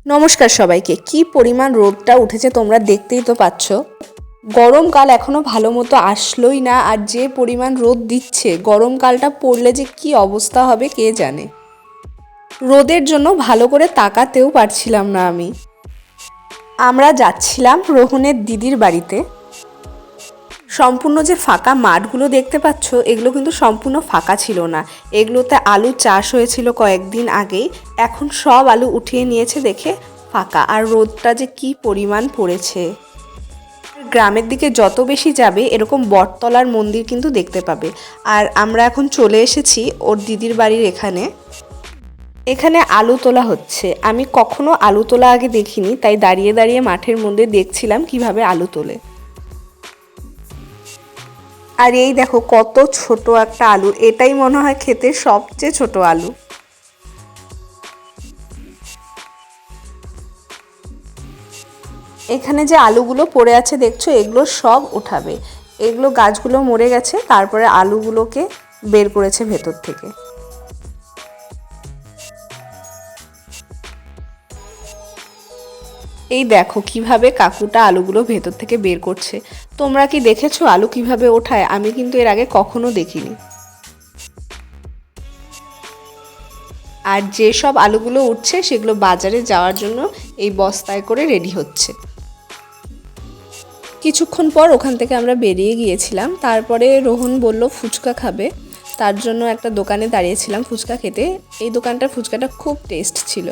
নমস্কার সবাইকে। কি পরিমাণ রোদটা উঠেছে তোমরা দেখতেই তো পাচ্ছ। গরমকাল এখনো ভালো মতো আসলোই না, আর যে পরিমাণ রোদ দিচ্ছে গরমকালটা পড়লে যে কি অবস্থা হবে কে জানে। রোদের জন্য ভালো করে তাকাতেও পারছিলাম না আমি। আমরা যাচ্ছিলাম রোহনের দিদির বাড়িতে। সম্পূর্ণ যে ফাঁকা মাঠগুলো দেখতে পাচ্ছ এগুলো কিন্তু সম্পূর্ণ ফাঁকা ছিল না, এগুলোতে আলু চাষ হয়েছিল কয়েকদিন আগেই। এখন সব আলু উঠিয়ে নিয়েছে দেখে ফাঁকা, আর রোদটা যে কি পরিমাণ পড়েছে। গ্রামের দিকে যত বেশি যাবে এরকম বটতলার মন্দির কিন্তু দেখতে পাবে। আর আমরা এখন চলে এসেছি ওর দিদির বাড়ির এখানে। এখানে আলু তোলা হচ্ছে। আমি কখনো আলু তোলা আগে দেখিনি, তাই দাঁড়িয়ে দাঁড়িয়ে মাঠের মধ্যে দেখছিলাম কিভাবে আলু তোলে। আর এই দেখো কত ছোট একটা আলু, এটাই মনে হয় খেতে সবচেয়ে ছোট আলু। এখানে যে আলুগুলো পড়ে আছে দেখছো এগুলো সব উঠাবে। এগুলো গাছগুলো মরে গেছে, তারপরে আলুগুলোকে বের করেছে ভেতর থেকে। এই দেখো কিভাবে কাকুটা আলুগুলো ভেতর থেকে বের করছে। তোমরা কি দেখেছো আলু কিভাবে ওঠায়? আমি কিন্তু এর আগে কখনো দেখিনি। আর যেসব আলুগুলো উঠছে সেগুলো বাজারে যাওয়ার জন্য এই বস্তায় করে রেডি হচ্ছে। কিছুক্ষণ পর ওখান থেকে আমরা বেরিয়ে গিয়েছিলাম। তারপরে রোহন বলল ফুচকা খাবে, তার জন্য একটা দোকানে দাঁড়িয়েছিলাম ফুচকা খেতে। এই দোকানটার ফুচকাটা খুব টেস্ট ছিল।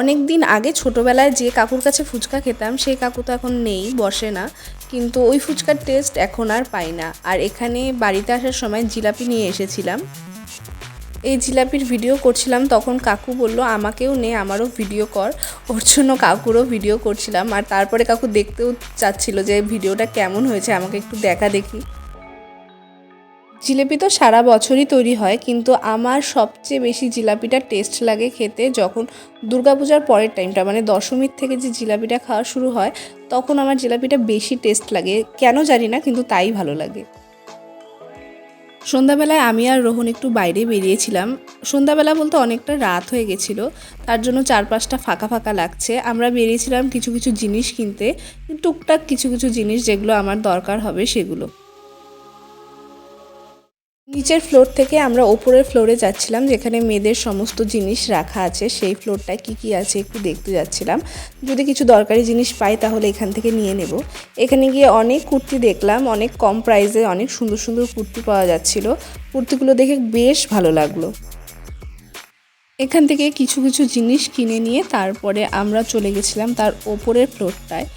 অনেক দিন আগে ছোটোবেলায় যে কাকুর কাছে ফুচকা খেতাম সেই কাকু তো এখন নেই, বসে না, কিন্তু ওই ফুচকার টেস্ট এখন আর পাই না। আর এখানে বাড়িতে আসার সময় জিলাপি নিয়ে এসেছিলাম। এই জিলাপির ভিডিও করছিলাম, তখন কাকু বলল আমাকেও নে, আমারও ভিডিও কর। ওর জন্য কাকুরও ভিডিও করছিলাম। আর তারপরে কাকু দেখতেও চাচ্ছিল যে ভিডিওটা কেমন হয়েছে, আমাকে একটু দেখা দেখি। জিলিপি তো সারা বছরই তৈরি হয়, কিন্তু আমার সবচেয়ে বেশি জিলাপিটা টেস্ট লাগে খেতে যখন দুর্গাপূজার পরের টাইমটা, মানে দশমীর থেকে যে জিলাপিটা খাওয়া শুরু হয় তখন আমার জিলাপিটা বেশি টেস্ট লাগে। কেন জানি না, কিন্তু তাই ভালো লাগে। সন্ধ্যাবেলায় আমি আর রোহন একটু বাইরে বেরিয়েছিলাম। সন্ধ্যাবেলা বলতে অনেকটা রাত হয়ে গেছিলো, তার জন্য চারপাশটা ফাঁকা ফাঁকা লাগছে। আমরা বেরিয়েছিলাম কিছু কিছু জিনিস কিনতে, টুকটাক কিছু কিছু জিনিস যেগুলো আমার দরকার হবে সেগুলো। নিচের ফ্লোর থেকে আমরা ওপরের ফ্লোরে যাচ্ছিলাম, যেখানে মেয়েদের সমস্ত জিনিস রাখা আছে। সেই ফ্লোরটায় কি আছে একটু দেখতে যাচ্ছিলাম। যদি কিছু দরকারি জিনিস পাই তাহলে এখান থেকে নিয়ে নেব। এখানে গিয়ে অনেক কুর্তি দেখলাম, অনেক কম প্রাইসে অনেক সুন্দর সুন্দর কুর্তি পাওয়া যাচ্ছিল। কুর্তিগুলো দেখে বেশ ভালো লাগলো। এখান থেকে কিছু কিছু জিনিস কিনে নিয়ে তারপরে আমরা চলে গেছিলাম তার ওপরের ফ্লোরটায়।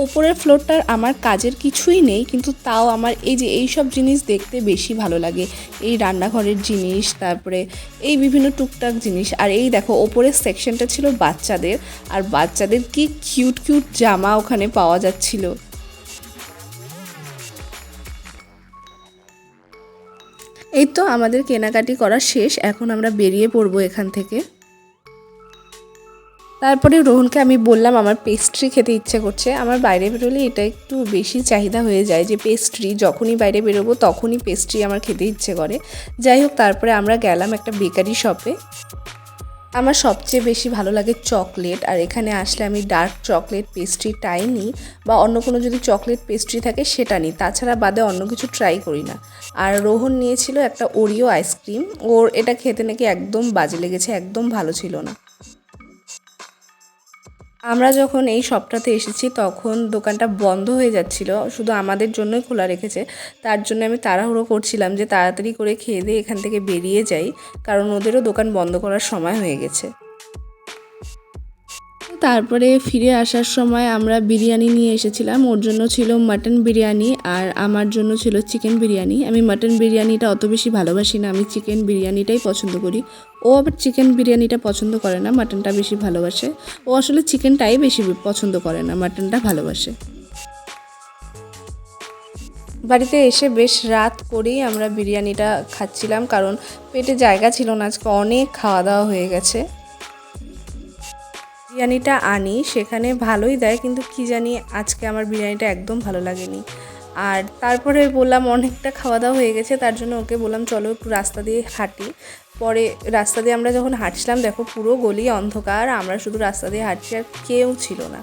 ওপরের ফ্লোরটার আমার কাজের কিছুই নেই, কিন্তু তাও আমার এই সব জিনিস দেখতে বেশি ভালো লাগে। এই রান্নাঘরের জিনিস, তারপরে এই বিভিন্ন টুকটাক জিনিস। আর এই দেখো ওপরের সেকশনটা ছিল বাচ্চাদের, আর বাচ্চাদের কি কিউট কিউট জামা ওখানে পাওয়া যাচ্ছিল। এই তো আমাদের কেনাকাটি করা শেষ, এখন আমরা বেরিয়ে পড়বো এখান থেকে। তারপরে রোহনকে আমি বললাম আমার পেস্ট্রি খেতে ইচ্ছে করছে। আমার বাইরে বেরোলে এটা একটু বেশি চাহিদা হয়ে যায় যে পেস্ট্রি, যখনই বাইরে বেরোবো তখনই পেস্ট্রি আমার খেতে ইচ্ছে করে। যাই হোক, তারপরে আমরা গেলাম একটা বেকারি শপে। আমার সবচেয়ে বেশি ভালো লাগে চকলেট, আর এখানে আসলে আমি ডার্ক চকলেট পেস্ট্রিটাই নিই, বা অন্য কোনো যদি চকলেট পেস্ট্রি থাকে সেটা নিই, তাছাড়া বাদে অন্য কিছু ট্রাই করি না। আর রোহন নিয়েছিল একটা ওরিও আইসক্রিম, ওর এটা খেতে নাকি একদম বাজে লেগেছে, একদম ভালো ছিল না। আমরা যখন এই শপটাতে এসেছি তখন দোকানটা বন্ধ হয়ে যাচ্ছিল, শুধু আমাদের জন্যই খোলা রেখেছে। তার জন্য আমি তাড়াহুড়ো করছিলাম যে তাড়াতাড়ি করে খেয়ে দিয়ে এখান থেকে বেরিয়ে যাই, কারণ ওদেরও দোকান বন্ধ করার সময় হয়ে গেছে। তারপরে ফিরে আসার সময় আমরা বিরিয়ানি নিয়ে এসেছিলাম। ওর জন্য ছিল মাটন বিরিয়ানি আর আমার জন্য ছিল চিকেন বিরিয়ানি। আমি মাটন বিরিয়ানিটা অত বেশি ভালোবাসি না, আমি চিকেন বিরিয়ানিটাই পছন্দ করি। ও আবার চিকেন বিরিয়ানিটা পছন্দ করে না, মাটনটা বেশি ভালোবাসে। ও আসলে চিকেনটাই বেশি পছন্দ করে না, মাটনটা ভালোবাসে। বাড়িতে এসে বেশ রাত করেই আমরা বিরিয়ানিটা খাচ্ছিলাম, কারণ পেটে জায়গা ছিল না, আজকে অনেক খাওয়া দাওয়া হয়ে গেছে। বিরিয়ানিটা আনি সেখানে ভালোই দেয়, কিন্তু কি জানি আজকে আমার বিরিয়ানিটা একদম ভালো লাগেনি। আর তারপরে বললাম অনেকটা খাওয়া দাওয়া হয়ে গেছে, তার জন্য ওকে বললাম চলো একটু রাস্তা দিয়ে হাঁটি। পরে রাস্তা দিয়ে আমরা যখন হাঁটছিলাম দেখো পুরো গলি অন্ধকার, আমরা শুধু রাস্তা দিয়ে হাঁটছি আর কেউ ছিল না।